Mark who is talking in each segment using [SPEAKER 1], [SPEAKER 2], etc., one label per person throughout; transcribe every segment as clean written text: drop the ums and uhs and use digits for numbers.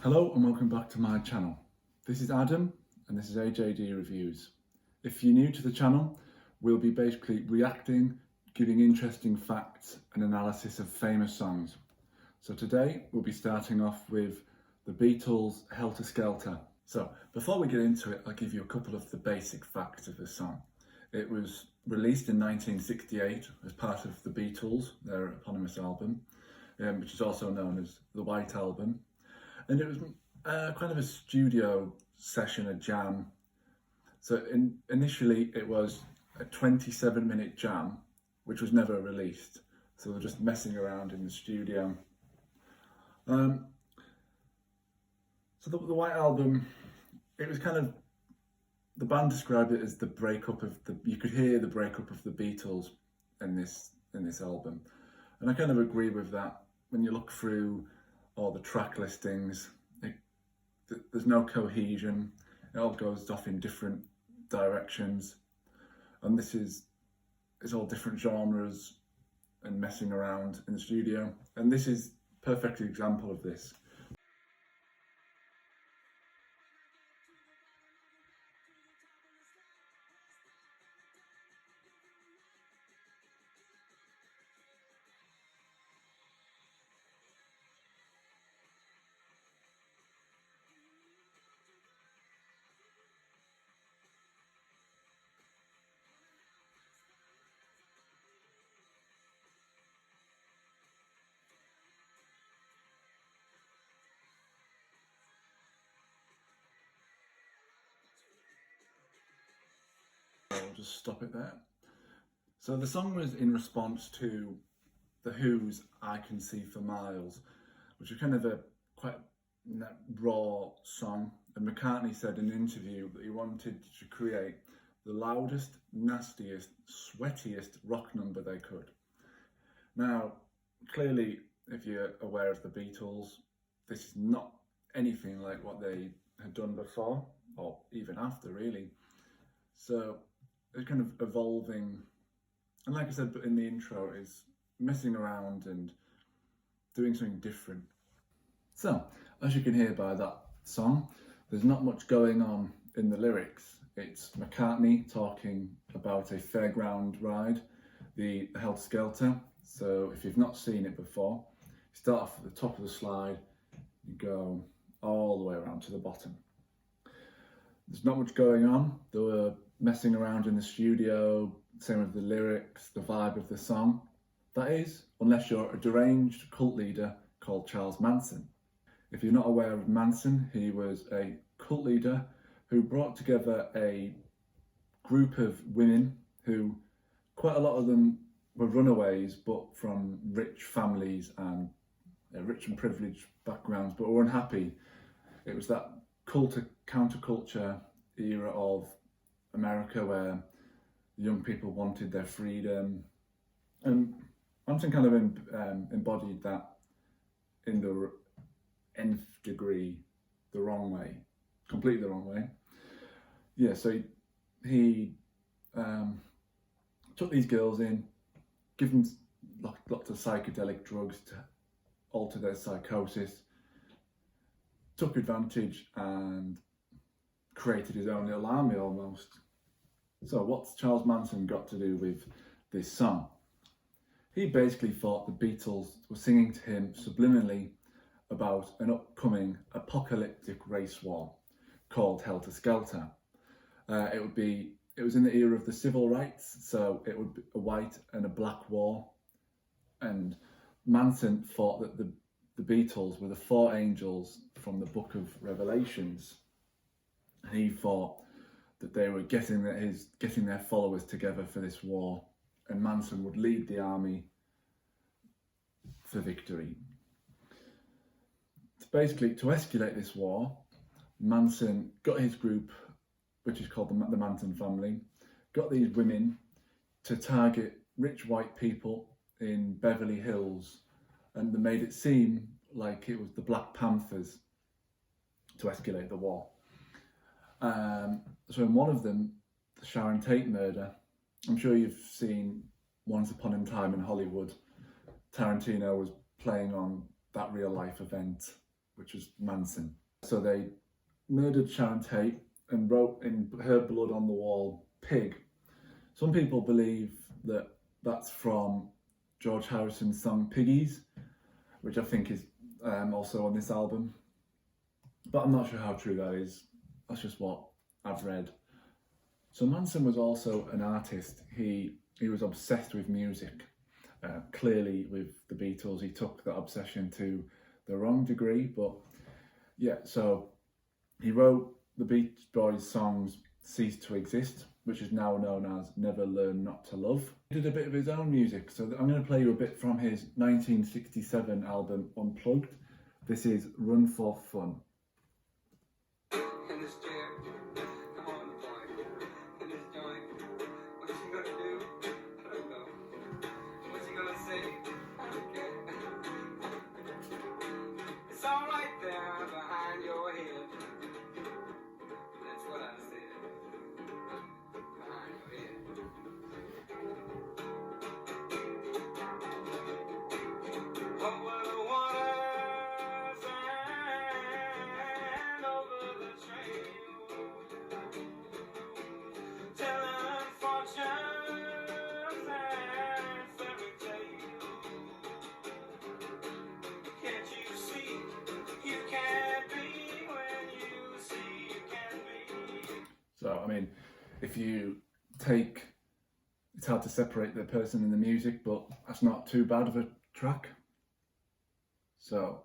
[SPEAKER 1] Hello and welcome back to my channel. This is Adam and this is AJD Reviews. If you're new to the channel, we'll be basically reacting, giving interesting facts and analysis of famous songs. So today we'll be starting off with the Beatles Helter Skelter. So before we get into it, I'll give you a couple of the basic facts of the song. It was released in 1968 as part of the Beatles, their eponymous album, which is also known as the White Album. And it was kind of a studio session, a jam. So initially it was a 27-minute jam, which was never released. So they're just messing around in the studio. So the White Album, it was kind of, the band described it as the breakup of you could hear the breakup of the Beatles in this album. And I kind of agree with that. When you look through all the track listings, there's no cohesion. It all goes off in different directions, and it's all different genres and messing around in the studio. And this is a perfect example of this. I'll just stop it there. So the song was in response to The Who's I Can See for Miles, which is kind of a quite raw song. And McCartney said in an interview that he wanted to create the loudest, nastiest, sweatiest rock number they could. Now, clearly, if you're aware of the Beatles, this is not anything like what they had done before, or even after, really. So it's kind of evolving, and like I said in the intro, is messing around and doing something different. So, as you can hear by that song, there's not much going on in the lyrics. It's McCartney talking about a fairground ride, the Helter Skelter. So if you've not seen it before, you start off at the top of the slide, you go all the way around to the bottom. There's not much going on. They were messing around in the studio, same with the lyrics, the vibe of the song. That is, unless you're a deranged cult leader called Charles Manson. If you're not aware of Manson, he was a cult leader who brought together a group of women who, quite a lot of them were runaways, but from rich families and rich and privileged backgrounds, but were unhappy. It was that counterculture era of America where young people wanted their freedom, and Manson kind of embodied that in the nth degree, the wrong way, completely the wrong way. Yeah, so he took these girls in, give them lots of psychedelic drugs to alter their psychosis, took advantage and created his own little army almost. So what's Charles Manson got to do with this song? He basically thought the Beatles were singing to him subliminally about an upcoming apocalyptic race war called Helter Skelter. It was in the era of the civil rights, so it would be a white and a black war. And Manson thought that the Beatles were the four angels from the Book of Revelations. And he thought that they were getting their followers together for this war, and Manson would lead the army for victory. Basically, to escalate this war, Manson got his group, which is called the Manson family, got these women to target rich white people in Beverly Hills, and they made it seem like it was the Black Panthers to escalate the war. So in one of them, the Sharon Tate murder, I'm sure you've seen Once Upon a Time in Hollywood. Tarantino was playing on that real life event which was Manson. So they murdered Sharon Tate and wrote in her blood on the wall, "Pig." Some people believe that that's from George Harrison's song "Piggies," which I think is also on this album. But I'm not sure how true that is. That's just what I've read. So Manson was also an artist. He was obsessed with music. Clearly with the Beatles, he took that obsession to the wrong degree. But yeah, so he wrote the Beach Boys songs "Cease to Exist," which is now known as "Never Learn Not to Love." He did a bit of his own music. So I'm going to play you a bit from his 1967 album Unplugged. This is "Run for Fun." So, I mean, if you take, it's hard to separate the person and the music, but that's not too bad of a track. So,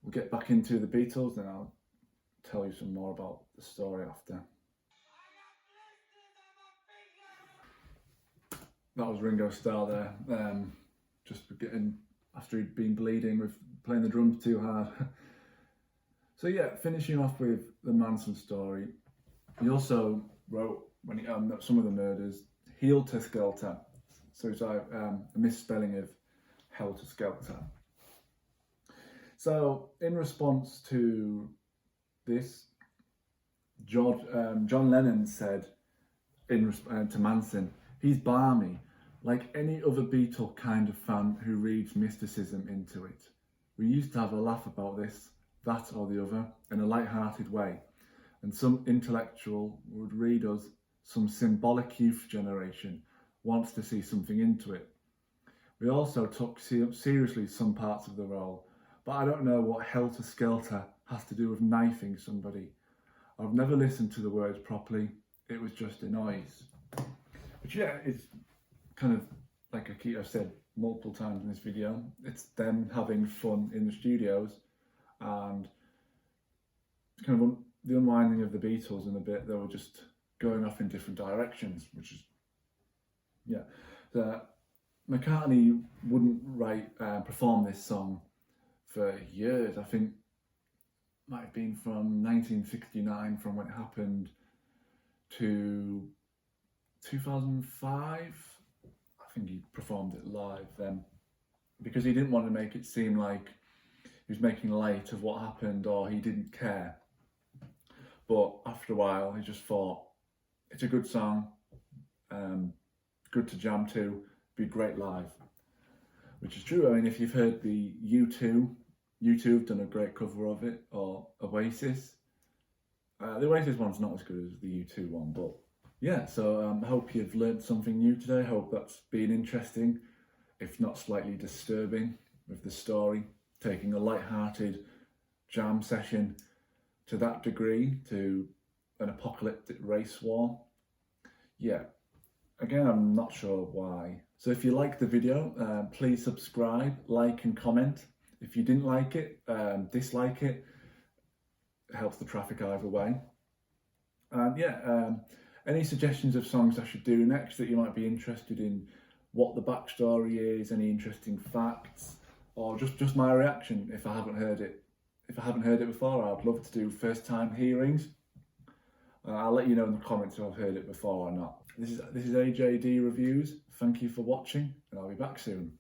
[SPEAKER 1] we'll get back into the Beatles and I'll tell you some more about the story after. That was Ringo Starr there, just getting, after he'd been bleeding with playing the drums too hard. So yeah, finishing off with the Manson story. He also wrote, when he some of the murders, Helter Skelter. So it's a misspelling of Helter Skelter. So in response to this, John Lennon said to Manson, "He's balmy, like any other Beatle kind of fan who reads mysticism into it. We used to have a laugh about this, that or the other, in a light-hearted way. And some intellectual would read us, some symbolic youth generation wants to see something into it. We also took seriously some parts of the role, but I don't know what Helter Skelter has to do with knifing somebody. I've never listened to the words properly, it was just a noise." Which yeah, is kind of like I've said multiple times in this video, it's them having fun in the studios and kind of the unwinding of the Beatles in a bit. They were just going off in different directions, which is, yeah. McCartney wouldn't perform this song for years. I think it might have been from 1969, from when it happened, to 2005. I think he performed it live then, because he didn't want to make it seem like he was making light of what happened or he didn't care. But after a while, he just thought, it's a good song, good to jam to, be great live. Which is true. I mean, if you've heard the U2 have done a great cover of it, or Oasis. The Oasis one's not as good as the U2 one, but yeah, so I hope you've learned something new today. I hope that's been interesting, if not slightly disturbing, with the story, taking a light-hearted jam session to that degree, to an apocalyptic race war. Yeah, again, I'm not sure why. So if you liked the video, please subscribe, like and comment. If you didn't like it, dislike it. It helps the traffic either way. And yeah, any suggestions of songs I should do next that you might be interested in, what the backstory is, any interesting facts, or just my reaction if I haven't heard it. If I haven't heard it before, I'd love to do first time hearings. I'll let you know in the comments if I've heard it before or not. This is AJD Reviews. Thank you for watching, and I'll be back soon.